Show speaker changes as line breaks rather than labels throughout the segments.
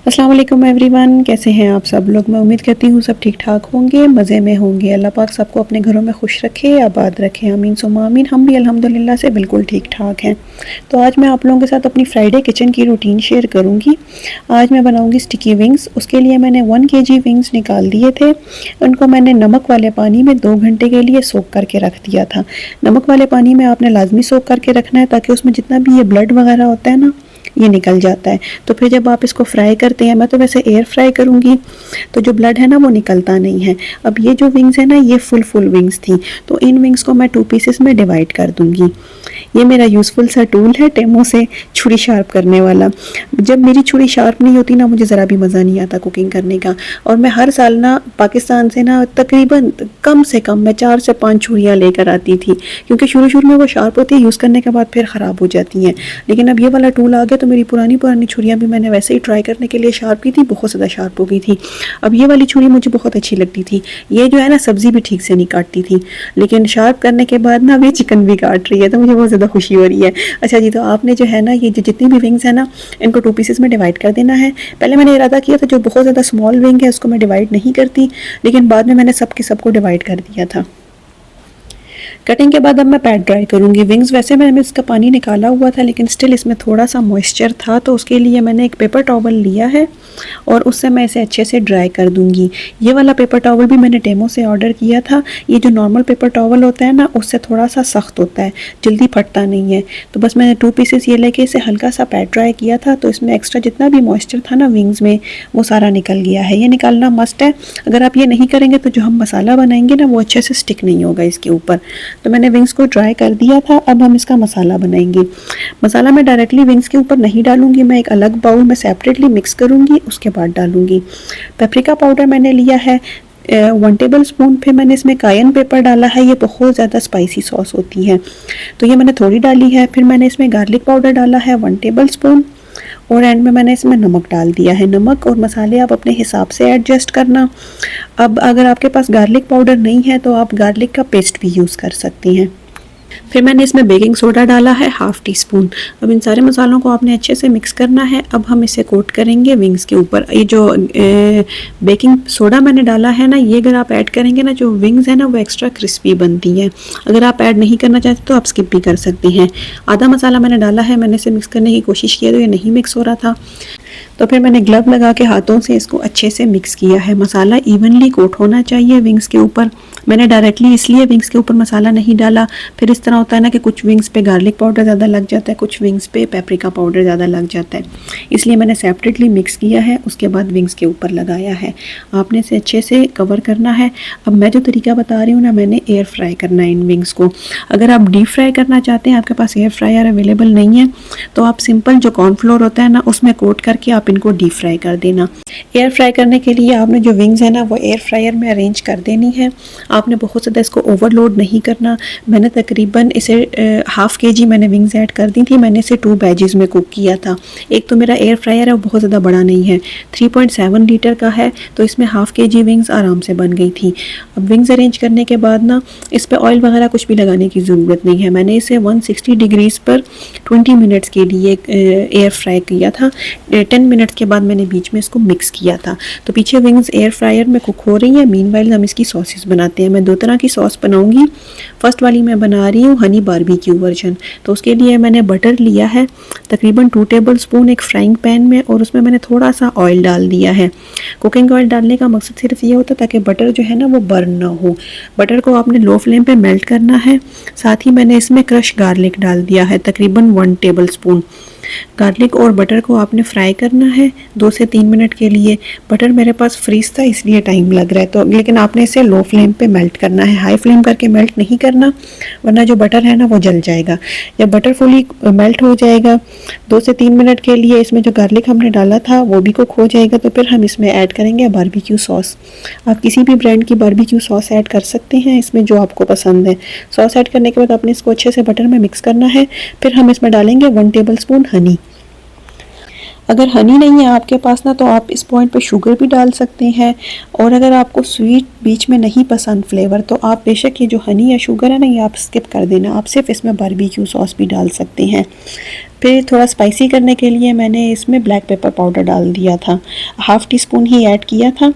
अस्सलाम वालेकुम एवरीवन, कैसे हैं आप सब लोग। मैं उम्मीद करती हूँ सब ठीक ठाक होंगे, मज़े में होंगे। अल्लाह पाक सबको अपने घरों में खुश रखे, आबाद रखे, आमीन सुम्मा आमीन। हम भी अल्हम्दुलिल्लाह से बिल्कुल ठीक ठाक हैं। तो आज मैं आप लोगों के साथ अपनी फ्राइडे किचन की रूटीन शेयर करूँगी। आज मैं बनाऊँगी स्टिकी विंग्स। उसके लिए मैंने 1 kg विंग्स निकाल दिए थे। उनको मैंने नमक वाले पानी में 2 घंटे के लिए सोख करके रख दिया था। नमक वाले पानी में आपने लाजमी सोख करके रखना है, ताकि उसमें जितना भी ये ब्लड वगैरह होता है ना, ये निकल जाता है। तो फिर जब आप इसको फ्राई करते हैं, मैं तो वैसे एयर फ्राई करूँगी, तो जो ब्लड है ना वो निकलता नहीं है। अब ये जो विंग्स है ना, ये फुल विंग्स थी, तो इन विंग्स को मैं 2 पीसेस में डिवाइड कर दूँगी। ये मेरा यूज़फुल सा टूल है, टेमो से छुरी शार्प करने वाला। जब मेरी छुरी शार्प नहीं होती ना, मुझे ज़रा भी मज़ा नहीं आता कुकिंग करने का। और मैं हर साल ना पाकिस्तान से ना तकरीबन कम से कम मैं 4 से 5 छुरियाँ लेकर आती थी, क्योंकि शुरू में वो शार्प होती है, यूज़ करने के बाद फिर ख़राब हो जाती हैं। लेकिन अब ये वाला टूल आ गया, तो मेरी पुरानी छुरियाँ भी मैंने वैसे ही ट्राई करने के लिए शार्प की थी, बहुत ज़्यादा शार्प हो गई थी। अब ये वाली छुरी मुझे बहुत अच्छी लगती थी। ये जो है ना, सब्ज़ी भी ठीक से नहीं काटती थी, लेकिन शार्प करने के बाद ना अब ये चिकन भी काट रही है, तो मुझे बहुत ज़्यादा खुशी हो रही है। अच्छा जी, तो आपने जो है ना, ये जो जितनी भी विंग्स है ना, इनको 2 पीसेस में डिवाइड कर देना है। पहले मैंने इरादा किया था जो बहुत ज़्यादा स्मॉल विंग है उसको मैं डिवाइड नहीं करती, लेकिन बाद में मैंने सबको डिवाइड कर दिया था। कटिंग के बाद अब मैं पैड ड्राई करूँगी। विंग्स वैसे मैंने इसका पानी निकाला हुआ था, लेकिन स्टिल इसमें थोड़ा सा मॉइस्चर था, तो उसके लिए मैंने एक पेपर टॉवल लिया है और उससे मैं इसे अच्छे से ड्राई कर दूँगी। ये वाला पेपर टॉवल भी मैंने टेमो से ऑर्डर किया था। ये जो नॉर्मल पेपर टॉवल होता है ना, उससे थोड़ा सा सख्त होता है, जल्दी फटता नहीं है। तो बस मैंने 2 पीसेस ये लेके इसे हल्का सा पैड ड्राई किया था, तो इसमें एक्स्ट्रा जितना भी मॉइस्चर था ना विंग्स में, वो सारा निकल गया है। ये निकालना मस्ट है। अगर आप ये नहीं करेंगे तो जो हम मसाला बनाएंगे ना, वो अच्छे से स्टिक नहीं होगा इसके ऊपर। तो मैंने विंग्स को ड्राई कर दिया था। अब हम इसका मसाला बनाएंगे। मसाला मैं डायरेक्टली विंग्स के ऊपर नहीं डालूंगी, मैं एक अलग बाउल में सेपरेटली मिक्स करूंगी, उसके बाद डालूंगी। पेपरिका पाउडर मैंने लिया है 1 टेबल स्पून। फिर मैंने इसमें कायन पेपर डाला है, ये बहुत ज़्यादा स्पाइसी सॉस होती है, तो ये मैंने थोड़ी डाली है। फिर मैंने इसमें गार्लिक पाउडर डाला है 1 टेबल स्पून, और एंड में मैंने इसमें नमक डाल दिया है। नमक और मसाले आप अपने हिसाब से एडजस्ट करना। अब अगर आपके पास गार्लिक पाउडर नहीं है तो आप गार्लिक का पेस्ट भी यूज़ कर सकती हैं। फिर मैंने इसमें बेकिंग सोडा डाला है 1/2 टीस्पून। अब इन सारे मसालों को आपने अच्छे से मिक्स करना है। अब हम इसे कोट करेंगे विंग्स के ऊपर। ये जो बेकिंग सोडा मैंने डाला है ना, ये अगर आप ऐड करेंगे ना, जो विंग्स है ना, वो एक्स्ट्रा क्रिस्पी बनती हैं। अगर आप ऐड नहीं करना चाहते तो आप स्किप भी कर सकते हैं। आधा मसाला मैंने डाला है, मैंने इसे मिक्स करने की कोशिश की तो ये नहीं मिक्स हो रहा था, तो फिर मैंने ग्लव लगा के हाथों से इसको अच्छे से मिक्स किया है। मसाला इवनली कोट होना चाहिए विंग्स के ऊपर। मैंने डायरेक्टली इसलिए विंग्स के ऊपर मसाला नहीं डाला, फिर इस तरह होता है ना कि कुछ विंग्स पे गार्लिक पाउडर ज़्यादा लग जाता है, कुछ विंग्स पे पेपरिका पाउडर ज़्यादा लग जाता है, इसलिए मैंने सेपरेटली मिक्स किया है, उसके बाद विंग्स के ऊपर लगाया है। आपने इसे अच्छे से कवर करना है। अब मैं जो तरीका बता रही हूँ ना, मैंने एयर फ्राई करना है इन विंग्स को। अगर आप डीप फ्राई करना चाहते हैं, आपके पास एयर फ्रायर अवेलेबल नहीं है, तो आप सिंपल जो कॉर्नफ्लोर होता है ना, उसमें कोट करके आप इनको डीप फ्राई कर देना। एयर फ्राई करने के लिए आपने जो विंग्स है ना, वो एयर फ्रायर में अरेंज कर देनी है। आपने बहुत ज़्यादा इसको ओवरलोड नहीं करना। मैंने तकरीबन इसे 1/2 kg मैंने विंग्स ऐड कर दी थी। मैंने इसे 2 बैचेस में कुक किया था। एक तो मेरा एयर फ्रायर है, वो बहुत ज़्यादा बड़ा नहीं है, 3.7 लीटर का है, तो इसमें 1/2 kg विंग्स आराम से बन गई थी। अब विंग्स अरेंज करने के बाद ना, इस पर ऑयल वगैरह कुछ भी लगाने की ज़रूरत नहीं है। मैंने इसे 160 डिग्रीज़ पर 20 मिनट्स के लिए एयर फ्राई किया था। 10 मिनट्स के बाद मैंने बीच में इसको मिक्स किया था। तो पीछे विंग्स एयर फ्रायर में कुक हो रही हैं, मीनवाइल हम इसकी सॉसेस बनाते हैं। मैं 2 तरह की सॉस बनाऊंगी। फर्स्ट वाली मैं बना रही हूँ हनी बारबेक्यू वर्जन। तो उसके लिए मैंने बटर लिया है तकरीबन 2 टेबल स्पून एक फ्राइंग पैन में, और उसमें मैंने थोड़ा सा ऑयल डाल दिया है। कुकिंग ऑयल डालने का मकसद सिर्फ ये होता है ताकि बटर जो है ना, वो बर्न ना हो। बटर को आपने लो फ्लेम पे मेल्ट करना है। साथ ही मैंने इसमें क्रश गार्लिक डाल दिया है तकरीबन 1 टेबल स्पून। गार्लिक और बटर को आपने फ्राई करना है 2 से 3 मिनट के लिए। बटर मेरे पास फ्रीज था, इसलिए टाइम लग रहा है, तो लेकिन आपने इसे लो फ्लेम पे मेल्ट करना है, हाई फ्लेम करके मेल्ट नहीं करना, वरना जो बटर है ना, वो जल जाएगा। जब बटर फुली मेल्ट हो जाएगा 2 से 3 मिनट के लिए, इसमें जो गार्लिक हमने डाला था वो भी कुक हो जाएगा, तो फिर हम इसमें ऐड करेंगे बारबेक्यू सॉस। आप किसी भी ब्रांड की बारबेक्यू सॉस ऐड कर सकते हैं इसमें, जो आपको पसंद है। सॉस ऐड करने के बाद आपने इसको अच्छे से बटर में मिक्स करना है। फिर हम इसमें डालेंगे 1 टेबल स्पून हनी। अगर हनी नहीं है आपके पास ना, तो आप इस पॉइंट पे शुगर भी डाल सकते हैं। और अगर आपको स्वीट बीच में नहीं पसंद फ्लेवर, तो आप बेशक ये जो हनी या शुगर है ना, ये आप स्किप कर देना। आप सिर्फ इसमें बारबेक्यू सॉस भी डाल सकते हैं। फिर थोड़ा स्पाइसी करने के लिए मैंने इसमें ब्लैक पेपर पाउडर डाल दिया था, हाफ़ टी स्पून ही ऐड किया था।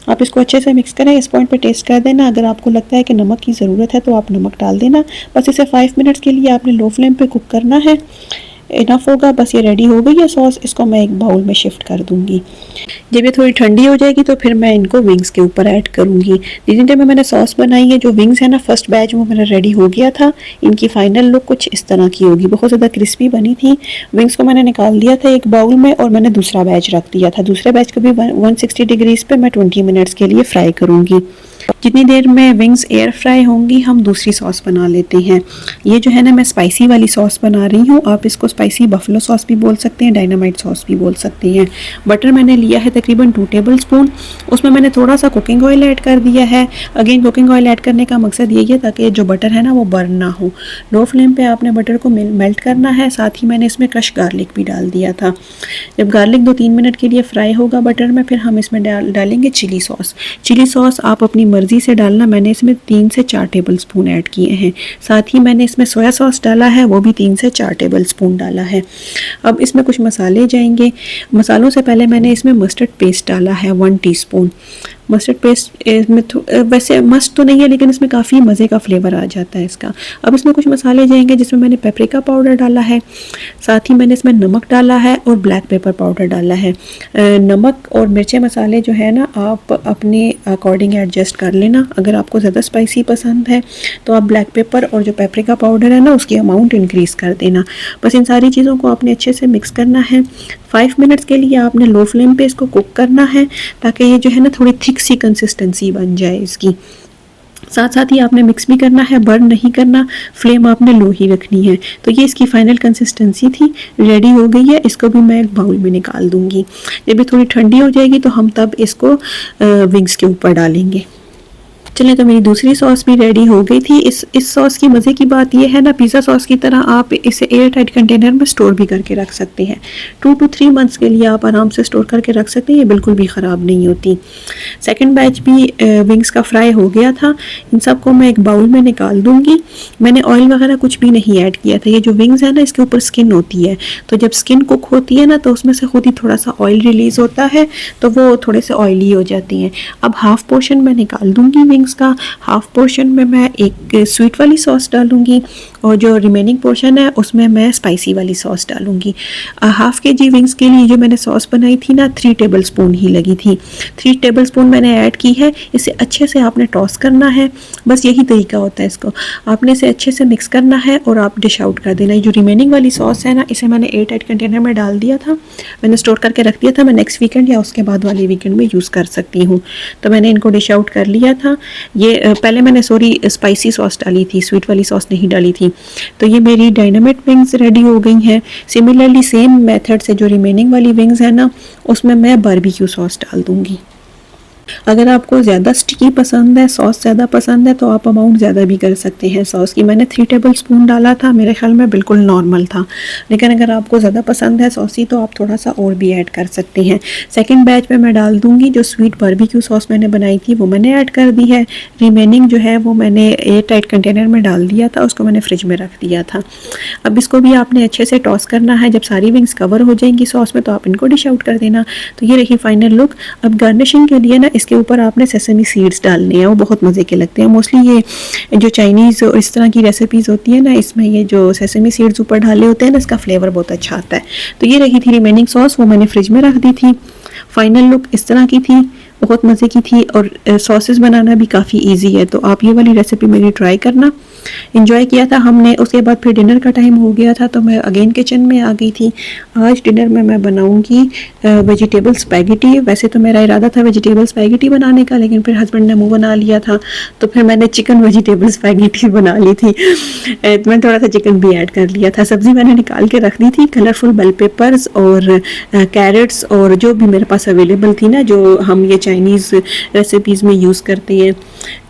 आप इसको अच्छे से मिक्स करें, इस पॉइंट पे टेस्ट कर देना। अगर आपको लगता है कि नमक की ज़रूरत है तो आप नमक डाल देना। बस इसे 5 मिनट्स के लिए आपने लो फ्लेम पे कुक करना है, इनफ होगा। बस ये रेडी हो गई है सॉस, इसको मैं एक बाउल में शिफ्ट कर दूंगी। जब ये थोड़ी ठंडी हो जाएगी तो फिर मैं इनको विंग्स के ऊपर ऐड करूंगी। जितनी देर में मैंने सॉस बनाई है, जो विंग्स है ना, फर्स्ट बैच वो मेरा रेडी हो गया था। इनकी फाइनल लुक कुछ इस तरह की होगी, बहुत ज़्यादा क्रिस्पी बनी थी। विंग्स को मैंने निकाल दिया था एक बाउल में और मैंने दूसरा बैच रख दिया था। दूसरे बैच को भी 160 डिग्रीज पे मैं 20 मिनट्स के लिए फ्राई करूँगी। जितनी देर में विंग्स एयर फ्राई होंगी, हम दूसरी सॉस बना लेते हैं। ये जो है ना, मैं स्पाइसी वाली सॉस बना रही हूँ। आप इसको स्पाइसी बफलो सॉस भी बोल सकते हैं, डायनामाइट सॉस भी बोल सकते हैं। बटर मैंने लिया है तकरीबन 2 टेबल स्पून। उसमें मैंने थोड़ा सा कुकिंग ऑयल ऐड कर दिया है। अगेन कुकिंग ऑयल ऐड करने का मकसद यही है ताकि जो बटर है ना वो बर्न ना हो। लो फ्लेम पे आपने बटर को मेल्ट करना है। साथ ही मैंने इसमें क्रश गार्लिक भी डाल दिया था। जब गार्लिक 2-3 मिनट के लिए फ्राई होगा बटर में, फिर हम इसमें डालेंगे चिली सॉस। चिली सॉस आप अपनी मर्ज़ी से डालना। मैंने इसमें 3 से 4 टेबल स्पून ऐड किए हैं। साथ ही मैंने इसमें सोया सॉस डाला है, वो भी 3 से 4 टेबल स्पून डाला है। अब इसमें कुछ मसाले जाएंगे। मसालों से पहले मैंने इसमें मस्टर्ड पेस्ट डाला है 1 टीस्पून। मस्टर्ड पेस्ट में वैसे मस्त तो नहीं है, लेकिन इसमें काफ़ी मज़े का फ्लेवर आ जाता है इसका। अब इसमें कुछ मसाले जाएंगे, जिसमें मैंने पेपरिका पाउडर डाला है। साथ ही मैंने इसमें नमक डाला है और ब्लैक पेपर पाउडर डाला है। नमक और मिर्चे मसाले जो है ना, आप अपने अकॉर्डिंग एडजस्ट कर लेना। अगर आपको ज़्यादा स्पाइसी पसंद है तो आप ब्लैक पेपर और जो पेपरिका पाउडर है ना, उसकी अमाउंट इंक्रीज़ कर देना। बस इन सारी चीज़ों को आपने अच्छे से मिक्स करना है। 5 मिनट्स के लिए आपने लो फ्लेम पे इसको कुक करना है, ताकि ये जो है ना थोड़ी थिक सी कंसिस्टेंसी बन जाए इसकी। साथ साथ ही आपने मिक्स भी करना है, बर्न नहीं करना, फ्लेम आपने लो ही रखनी है। तो ये इसकी फाइनल कंसिस्टेंसी थी, रेडी हो गई है। इसको भी मैं एक बाउल में निकाल दूंगी। जब ये थोड़ी ठंडी हो जाएगी तो हम तब इसको विंग्स के ऊपर डालेंगे। चलिए, तो मेरी दूसरी सॉस भी रेडी हो गई थी। इस सॉस की मज़े की बात यह है ना, पिज़्ज़ा सॉस की तरह आप इसे एयर टाइट कंटेनर में स्टोर भी करके रख सकते हैं। 2 to 3 मंथ्स के लिए आप आराम से स्टोर करके रख सकते हैं, ये बिल्कुल भी ख़राब नहीं होती। सेकंड बैच भी विंग्स का फ्राई हो गया था। इन सब को मैं एक बाउल में निकाल दूँगी। मैंने ऑयल वगैरह कुछ भी नहीं ऐड किया था। ये जो विंग्स है ना, इसके ऊपर स्किन होती है, तो जब स्किन कुक होती है ना, तो उसमें से खुद ही थोड़ा सा ऑयल रिलीज़ होता है, तो वो थोड़े से ऑयली हो जाती हैं। अब हाफ़ पोर्शन मैं निकाल दूँगी विंग्स का। हाफ पोर्शन में मैं एक स्वीट वाली सॉस डालूंगी और जो रिमेनिंग पोर्शन है उसमें मैं स्पाइसी वाली सॉस डालूंगी। हाफ के जी विंग्स के लिए जो मैंने सॉस बनाई थी ना, 3 टेबल स्पून ही लगी थी। 3 टेबल स्पून मैंने ऐड की है। इसे अच्छे से आपने टॉस करना है, बस यही तरीका होता है इसको। आपने इसे अच्छे से मिक्स करना है और आप डिश आउट कर देना। जो रिमेनिंग वाली सॉस है ना, इसे मैंने एयर टाइट कंटेनर में डाल दिया था, मैंने स्टोर करके रख दिया था। मैं नेक्स्ट वीकेंड या उसके बाद वाले वीकेंड में यूज़ कर सकती हूँ। तो मैंने इनको डिश आउट कर लिया था। ये पहले मैंने स्पाइसी सॉस डाली थी, स्वीट वाली सॉस नहीं डाली थी। तो ये मेरी डायनामाइट विंग्स रेडी हो गई हैं। सिमिलरली सेम मेथड से जो रिमेनिंग वाली विंग्स है ना, उसमें मैं बारबेक्यू सॉस डाल दूँगी। अगर आपको ज़्यादा स्टिकी पसंद है, सॉस ज़्यादा पसंद है, तो आप अमाउंट ज़्यादा भी कर सकते हैं सॉस की। मैंने 3 टेबल स्पून डाला था, मेरे ख्याल में बिल्कुल नॉर्मल था। लेकिन अगर आपको ज़्यादा पसंद है सॉसी, तो आप थोड़ा सा और भी ऐड कर सकते हैं। सेकंड बैच में मैं डाल दूँगी जो स्वीट बारबेक्यू सॉस मैंने बनाई थी, वो मैंने ऐड कर दी है। रिमेनिंग जो है वो मैंने एयर टाइट कंटेनर में डाल दिया था, उसको मैंने फ्रिज में रख दिया था। अब इसको भी आपने अच्छे से टॉस करना है। जब सारी विंग्स कवर हो जाएंगी सॉस में, तो आप इनको डिश आउट कर देना। तो ये रही फाइनल लुक। अब गार्निशिंग के लिए ना, इसके ऊपर आपने सेसमी सीड्स डालने हैं, वो बहुत मज़े के लगते हैं। मोस्टली ये जो चाइनीज़ और इस तरह की रेसिपीज़ होती है ना, इसमें ये जो सेसमी सीड्स ऊपर डाले होते हैं ना, इसका फ्लेवर बहुत अच्छा आता है। तो ये रही थी रिमेनिंग सॉस, वो मैंने फ्रिज में रख दी थी। फाइनल लुक इस तरह की थी, बहुत मज़े की थी और सॉसेस बनाना भी काफ़ी इजी है। तो आप ये वाली रेसिपी मेरी ट्राई करना। इंजॉय किया था हमने। उसके बाद फिर डिनर का टाइम हो गया था, तो मैं अगेन किचन में आ गई थी। आज डिनर में मैं बनाऊंगी वेजिटेबल स्पैगेटी। वैसे तो मेरा इरादा था वेजिटेबल स्पैगेटी बनाने का, लेकिन फिर हस्बैंड ने मुंह बना लिया था, तो फिर मैंने चिकन वेजिटेबल स्पैगेटी बना ली थी। तो मैंने थोड़ा सा चिकन भी ऐड कर लिया था। सब्ज़ी मैंने निकाल के रख दी थी। कलरफुल बेल पेपर्स और कैरेट्स और जो भी मेरे पास अवेलेबल थी ना, जो हम ये चाइनीज़ रेसिपीज़ में यूज़ करते हैं,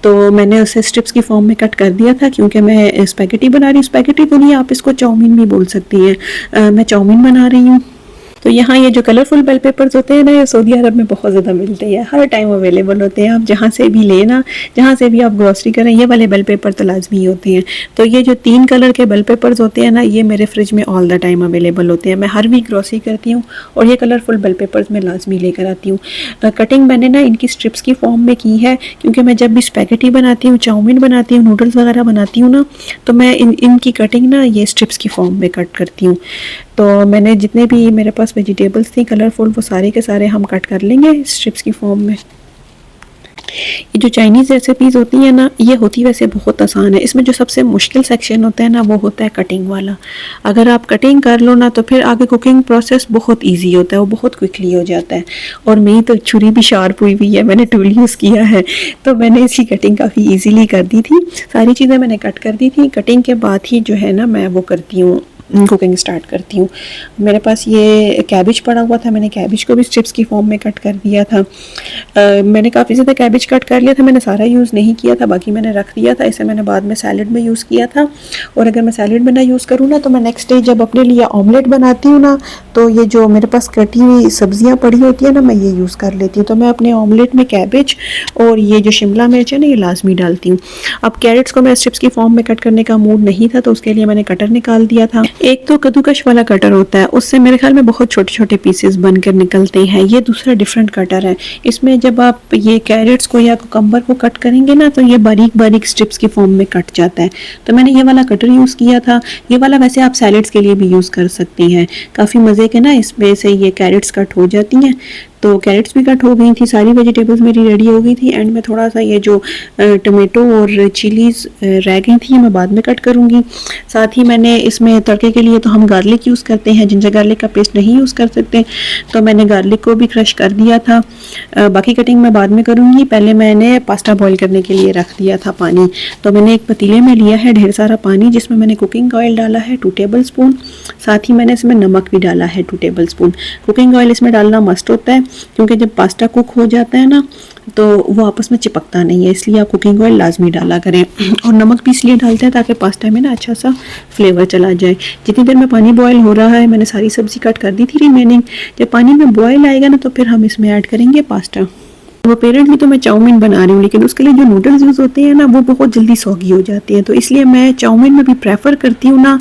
तो मैंने उसे स्ट्रिप्स की फॉर्म में कट कर दिया था, क्योंकि मैं स्पैगेटी बना रही हूँ। स्पैगेटी तो नहीं, आप इसको चाउमीन भी बोल सकती हैं। मैं चाउमीन बना रही हूँ। तो तो यहाँ ये जो कलरफुल बेल पेपर्स होते हैं ना, ये सऊदी अरब में बहुत ज़्यादा मिलते हैं, हर टाइम अवेलेबल होते हैं। आप जहाँ से भी लेना, जहाँ से भी आप ग्रॉसरी करें, ये वाले बेल पेपर तो लाजमी होते हैं। तो ये जो 3 कलर के बेल पेपर्स होते हैं ना, ये मेरे फ्रिज में ऑल द टाइम अवेलेबल होते हैं। मैं हर वीक ग्रॉसरी करती हूँ और ये कलरफुल बेल पेपर्स मैं लाजमी लेकर आती हूँ। कटिंग मैंने ना इनकी स्ट्रिप्स की फॉर्म में की है, क्योंकि मैं जब भी स्पैगेटी बनाती हूँ, चाउमीन बनाती हूँ, नूडल्स वगैरह बनाती हूँ ना, तो मैं इनकी कटिंग ना ये स्ट्रिप्स की फॉर्म में कट करती हूँ। तो मैंने जितने भी मेरे पास वेजिटेबल्स थी कलरफुल, वो सारे के सारे हम कट कर लेंगे स्ट्रिप्स की फॉर्म में। ये जो चाइनीज़ रेसिपीज़ होती हैं ना, ये होती वैसे बहुत आसान है। इसमें जो सबसे मुश्किल सेक्शन होता है ना, वो होता है कटिंग वाला। अगर आप कटिंग कर लो ना, तो फिर आगे कुकिंग प्रोसेस बहुत इजी होता है, वो बहुत क्विकली हो जाता है। और मेरी तो छुरी भी शार्प हुई हुई है, मैंने टूल यूज़ किया है, तो मैंने इसकी कटिंग काफ़ी ईजीली कर दी थी। सारी चीज़ें मैंने कट कर दी थी। कटिंग के बाद ही जो है ना, मैं वो करती हूँ, कुकिंग स्टार्ट करती हूँ। मेरे पास ये कैबिज पड़ा हुआ था, मैंने कैबिज को भी स्ट्रिप्स की फॉर्म में कट कर दिया था। मैंने काफ़ी ज़्यादा कैबिज कट कर लिया था, मैंने सारा यूज़ नहीं किया था, बाकी मैंने रख दिया था। इसे मैंने बाद में सैलड में यूज़ किया था। और अगर मैं सैलड में ना यूज़ करूँ ना, तो मैं नेक्स्ट डे जब अपने लिए ऑमलेट बनाती हूँ ना, तो ये जो मेरे पास कटी हुई सब्जियाँ पड़ी होती है ना, मैं ये यूज़ कर लेती हूँ। तो मैं अपने ऑमलेट में कैबिज और ये जो शिमला मिर्च है ना, ये लाजमी डालती हूँ। अब कैरेट्स को मैं स्ट्रिप्स की फॉर्म में कट करने का मूड नहीं था, तो उसके लिए मैंने कटर निकाल दिया था। एक तो कद्दूकश वाला कटर होता है, उससे मेरे ख्याल में बहुत छोटे छोटे पीसेस बनकर निकलते हैं। ये दूसरा डिफरेंट कटर है, इसमें जब आप ये कैरेट्स को या कुकम्बर को कट करेंगे ना, तो ये बारीक बारीक स्ट्रिप्स की फॉर्म में कट जाता है। तो मैंने ये वाला कटर यूज़ किया था। ये वाला वैसे आप सैलेड्स के लिए भी यूज़ कर सकती हैं, काफ़ी मज़े के ना इसमें से ये कैरेट्स कट हो जाती हैं। तो कैरेट्स भी कट हो गई थी, सारी वेजिटेबल्स मेरी रेडी हो गई थी। एंड में थोड़ा सा ये जो टमाटो और चिलीज़ रह गई थी, मैं बाद में कट करूँगी। साथ ही मैंने इसमें तड़के के लिए तो हम गार्लिक यूज़ करते हैं, जिंजर गार्लिक का पेस्ट नहीं यूज़ कर सकते, तो मैंने गार्लिक को भी क्रश कर दिया था। बाकी कटिंग मैं बाद में करूँगी। पहले मैंने पास्ता बॉईल करने के लिए रख दिया था पानी। तो मैंने एक पतीले में लिया है ढेर सारा पानी, जिसमें मैंने कुकिंग ऑयल डाला है 2 टेबल स्पून। साथ ही मैंने इसमें नमक भी डाला है 2 टेबल स्पून। कुकिंग ऑयल इसमें डालना मस्ट होता है, क्योंकि जब पास्ता कुक हो जाता है ना, तो वो आपस में चिपकता नहीं है, इसलिए आप कुकिंग ऑयल लाजमी डाला करें। और नमक भी इसलिए डालते हैं ताकि पास्ता में ना अच्छा सा फ्लेवर चला जाए। जितनी देर में पानी बॉयल हो रहा है, मैंने सारी सब्जी कट कर दी थी रिमेनिंग। जब पानी में बॉयल आएगा ना, तो फिर हम इसमें ऐड करेंगे पास्ता। वो पेरेंटली तो मैं चाउमीन बना रही हूँ, लेकिन उसके लिए जो नूडल्स यूज़ होते हैं ना, वो बहुत जल्दी सॉगी हो जाती हैं। तो इसलिए मैं चाउमीन में भी प्रेफर करती हूँ ना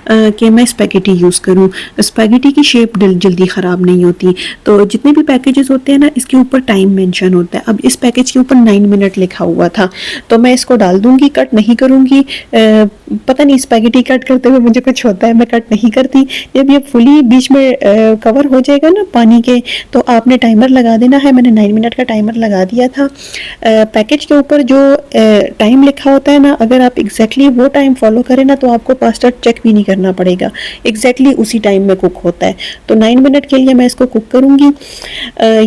कि मैं स्पैगेटी यूज़ करूँ। स्पैगेटी की शेप जल्दी ख़राब नहीं होती। तो जितने भी पैकेजेस होते हैं ना, इसके ऊपर टाइम मेंशन होता है। अब इस पैकेज के ऊपर 9 मिनट लिखा हुआ था, तो मैं इसको डाल दूँगी, कट नहीं करूँगी। पता नहीं स्पैगेटी कट करते हुए मुझे कुछ होता है, मैं कट नहीं करती। जब ये फुली बीच में कवर हो जाएगा ना पानी के, तो आपने टाइमर लगा देना है। मैंने 9 मिनट का टाइमर लगा दिया था। पैकेज के ऊपर जो टाइम लिखा होता है ना, अगर आप एग्जैक्टली वो टाइम फॉलो करें ना, तो आपको पास्ता चेक भी नहीं करना पड़ेगा, एग्जैक्टली उसी टाइम में कुक होता है। तो 9 मिनट के लिए मैं इसको कुक करूँगी।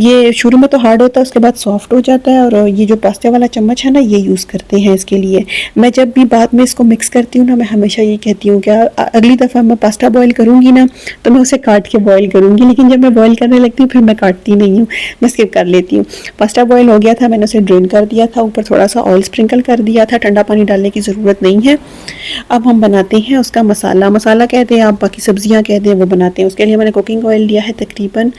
ये शुरू में तो हार्ड होता है, उसके बाद सॉफ्ट हो जाता है। और ये जो पास्ते वाला चम्मच है ना, ये यूज़ करते हैं इसके लिए। मैं जब भी बाद में इसको मिक्स करती हूँ ना, मैं हमेशा ये कहती हूँ कि अगली दफ़ा मैं पास्ता बॉईल करूँगी ना, तो मैं उसे काट के बॉईल करूँगी। लेकिन जब मैं बॉईल करने लगती हूँ, फिर मैं काटती नहीं हूँ, मैं स्किप कर लेती हूँ। पास्ता बॉईल हो गया था, मैंने उसे ड्रेन कर दिया था, ऊपर थोड़ा सा ऑयल स्प्रिंकल कर दिया था। ठंडा पानी डालने की ज़रूरत नहीं है। अब हम बनाते हैं उसका मसाला। मसाला कहते हैं आप, बाकी सब्जियां कहते हैं, वो बनाते हैं। उसके लिए मैंने कुकिंग ऑयल लिया है तकरीबन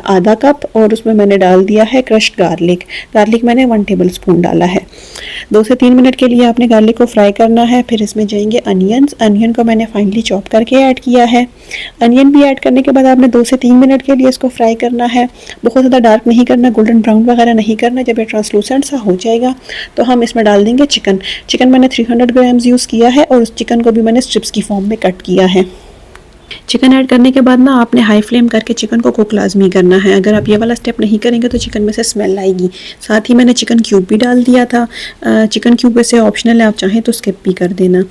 आधा कप, और उसमें मैंने डाल दिया है क्रश्ड गार्लिक। गार्लिक मैंने 1 टेबल स्पून डाला है। 2 से 3 मिनट के लिए आपने गार्लिक को फ्राई करना है। फिर इसमें जाएंगे अनियंस। अनियन को मैंने फाइनली चॉप करके ऐड किया है। अनियन भी ऐड करने के बाद आपने 2 से 3 मिनट के लिए इसको फ्राई करना है। बहुत ज़्यादा डार्क नहीं करना, गोल्डन ब्राउन वगैरह नहीं करना। जब ये ट्रांसलूसेंट सा हो जाएगा, तो हम इसमें डाल देंगे चिकन। चिकन मैंने 300 ग्राम्स यूज़ किया है, और उस चिकन को भी मैंने स्ट्रिप्स की फॉर्म में कट किया है। चिकन ऐड करने के बाद ना आपने हाई फ्लेम करके चिकन को कुक लाजमी करना है। अगर आप ये वाला स्टेप नहीं करेंगे तो चिकन में से स्मेल आएगी। साथ ही मैंने चिकन क्यूब भी डाल दिया था। चिकन क्यूब वैसे ऑप्शनल है, आप चाहें तो स्किप भी कर देना।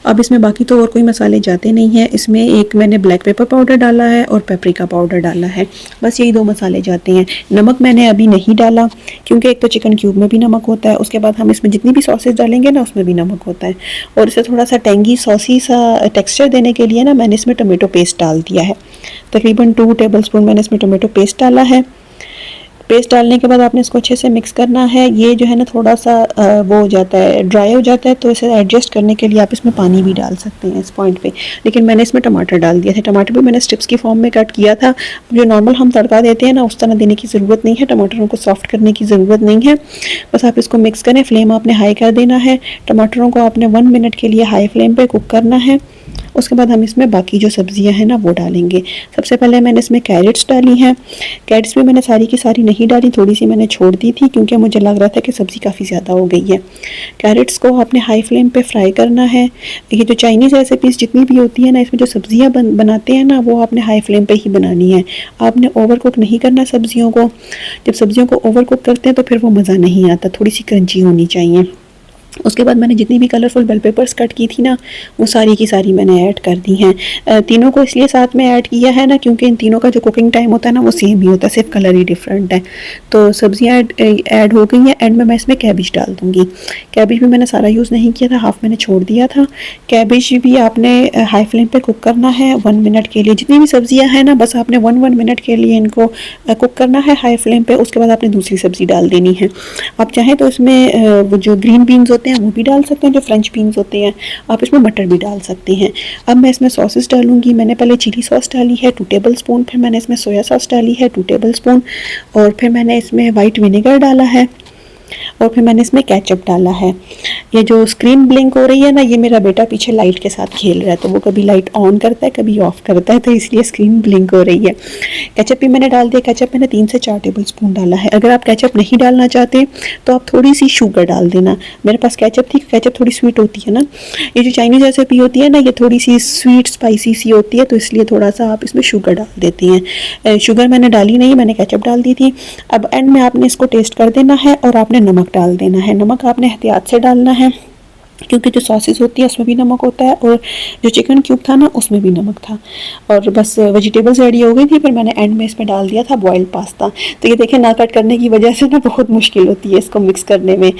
अब इसमें बाकी तो और कोई मसाले जाते नहीं हैं। इसमें एक मैंने ब्लैक पेपर पाउडर डाला है और पेपरिका पाउडर डाला है, बस यही 2 मसाले जाते हैं। नमक मैंने अभी नहीं डाला, क्योंकि एक तो चिकन क्यूब में भी नमक होता है, उसके बाद हम इसमें जितनी भी सॉसेज डालेंगे ना, उसमें भी नमक होता है। और इसे थोड़ा सा टेंगी सॉसी सा टेक्सचर देने के लिए ना, मैंने इसमें टोमेटो पेस्ट डाल दिया है। तकरीबन 2 टेबल स्पून मैंने इसमें टोमेटो पेस्ट डाला है। पेस्ट डालने के बाद आपने इसको अच्छे से मिक्स करना है। ये जो है ना थोड़ा सा वो हो जाता है, ड्राई हो जाता है, तो इसे एडजस्ट करने के लिए आप इसमें पानी भी डाल सकते हैं इस पॉइंट पे। लेकिन मैंने इसमें टमाटर डाल दिया था। टमाटर भी मैंने स्ट्रिप्स की फॉर्म में कट किया था। जो नॉर्मल हम तड़का देते हैं ना उस तरह देने की ज़रूरत नहीं है, टमाटरों को सॉफ्ट करने की ज़रूरत नहीं है। बस आप इसको मिक्स करें। फ्लेम आपने हाई कर देना है। टमाटरों को आपने 1 मिनट के लिए हाई फ्लेम पे कुक करना है। उसके बाद हम इसमें बाकी जो सब्जियां हैं ना वो डालेंगे। सबसे पहले मैंने इसमें कैरेट्स डाली हैं। कैरेट्स भी मैंने सारी की सारी नहीं डाली, थोड़ी सी मैंने छोड़ दी थी क्योंकि मुझे लग रहा था कि सब्ज़ी काफ़ी ज़्यादा हो गई है। कैरेट्स को आपने हाई फ्लेम पे फ्राई करना है। ये जो चाइनीज़ रेसिपीज़ जितनी भी होती है ना, इसमें जो सब्जियाँ बनाते हैं ना वो आपने हाई फ्लेम पर ही बनानी है। आपने ओवर कुक नहीं करना सब्जियों को। जब सब्जियों को ओवर कुक करते हैं तो फिर वो मज़ा नहीं आता, थोड़ी सी क्रंची होनी चाहिए। उसके बाद मैंने जितनी भी कलरफुल बेल पेपर्स कट की थी ना वो सारी की सारी मैंने ऐड कर दी हैं। तीनों को इसलिए साथ में ऐड किया है ना क्योंकि इन तीनों का जो कुकिंग टाइम होता है ना वो सेम ही होता है, सिर्फ कलर ही डिफरेंट है। तो सब्जियां ऐड हो गई हैं। एंड में मैं इसमें कैबिज डाल दूँगी। कैबिज भी मैंने सारा यूज़ नहीं किया था, हाफ मैंने छोड़ दिया था। कैबिज भी आपने हाई फ्लेम पर कुक करना है 1 मिनट के लिए। जितनी भी सब्जियाँ हैं ना बस आपने 1 मिनट के लिए इनको कुक करना है हाई फ्लेम पर। उसके बाद आपने दूसरी सब्ज़ी डाल देनी है। आप चाहें तो इसमें वो जो ग्रीन बीन्स होते हैं वो भी डाल सकते हैं, जो फ्रेंच बीन्स होते हैं। आप इसमें मटर भी डाल सकते हैं। अब मैं इसमें सॉसेस डालूंगी। मैंने पहले चिली सॉस डाली है 2 टेबल स्पून, फिर मैंने इसमें सोया सॉस डाली है 2 टेबल स्पून, और फिर मैंने इसमें वाइट विनेगर डाला है, और फिर मैंने इसमें केचप डाला है। ये जो स्क्रीन ब्लिंक हो रही है ना, ये मेरा बेटा पीछे लाइट के साथ खेल रहा है, तो वो कभी लाइट ऑन करता है कभी ऑफ करता है, तो इसलिए स्क्रीन ब्लिंक हो रही है। केचप भी मैंने डाल दिया। केचप मैंने 3 से 4 टेबल स्पून डाला है। अगर आप केचप नहीं डालना चाहते तो आप थोड़ी सी शुगर डाल देना। मेरे पास केचप थी, केचप थोड़ी स्वीट होती है ना, ये जो चाइनीज़ रेसिपी होती है ना ये थोड़ी सी स्वीट स्पाइसी सी होती है, तो इसलिए थोड़ा सा आप इसमें शुगर डाल देती हैं। शुगर मैंने डाली नहीं, मैंने केचप डाल दी थी। अब एंड में आपने इसको टेस्ट कर देना है और आपने नमक डाल देना है। नमक आपने एहतियात से डालना है क्योंकि जो सॉसेस होती है उसमें भी नमक होता है, और जो चिकन क्यूब था ना उसमें भी नमक था। और बस वेजिटेबल्स रेडी हो गई थी। फिर मैंने एंड में इसमें डाल दिया था बॉइल्ड पास्ता। तो ये देखें ना कट करने की वजह से ना बहुत मुश्किल होती है इसको मिक्स करने में।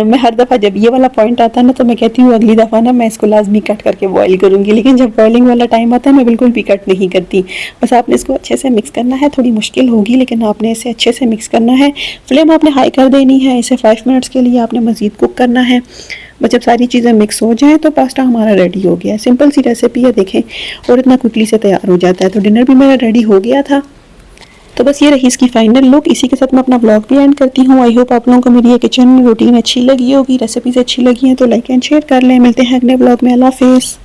मैं हर दफ़ा जब ये वाला पॉइंट आता है ना तो मैं कहती हूँ अगली दफ़ा ना मैं इसको लाजमी कट करके बॉयल करूँगी, लेकिन जब बॉयलिंग वाला टाइम आता है मैं बिल्कुल भी कट नहीं करती। बस आपने इसको अच्छे से मिक्स करना है। थोड़ी मुश्किल होगी लेकिन आपने इसे अच्छे से मिक्स करना है। फ्लेम आपने हाई कर देनी है। इसे 5 मिनट्स के लिए आपने मज़ीद कुक करना है। बस जब सारी चीज़ें मिक्स हो जाएं तो पास्ता हमारा रेडी हो गया है। सिंपल सी रेसिपी है देखें, और इतना क्विकली से तैयार हो जाता है। तो डिनर भी मेरा रेडी हो गया था। तो बस ये रही इसकी फाइनल लुक। इसी के साथ मैं अपना व्लॉग भी एंड करती हूँ। आई होप आप लोगों को मेरी ये किचन रूटीन अच्छी लगी होगी, रेसिपीज़ अच्छी लगी हैं तो लाइक एंड शेयर कर लें। मिलते हैं अगले व्लॉग में। अल्लाह हाफिज़।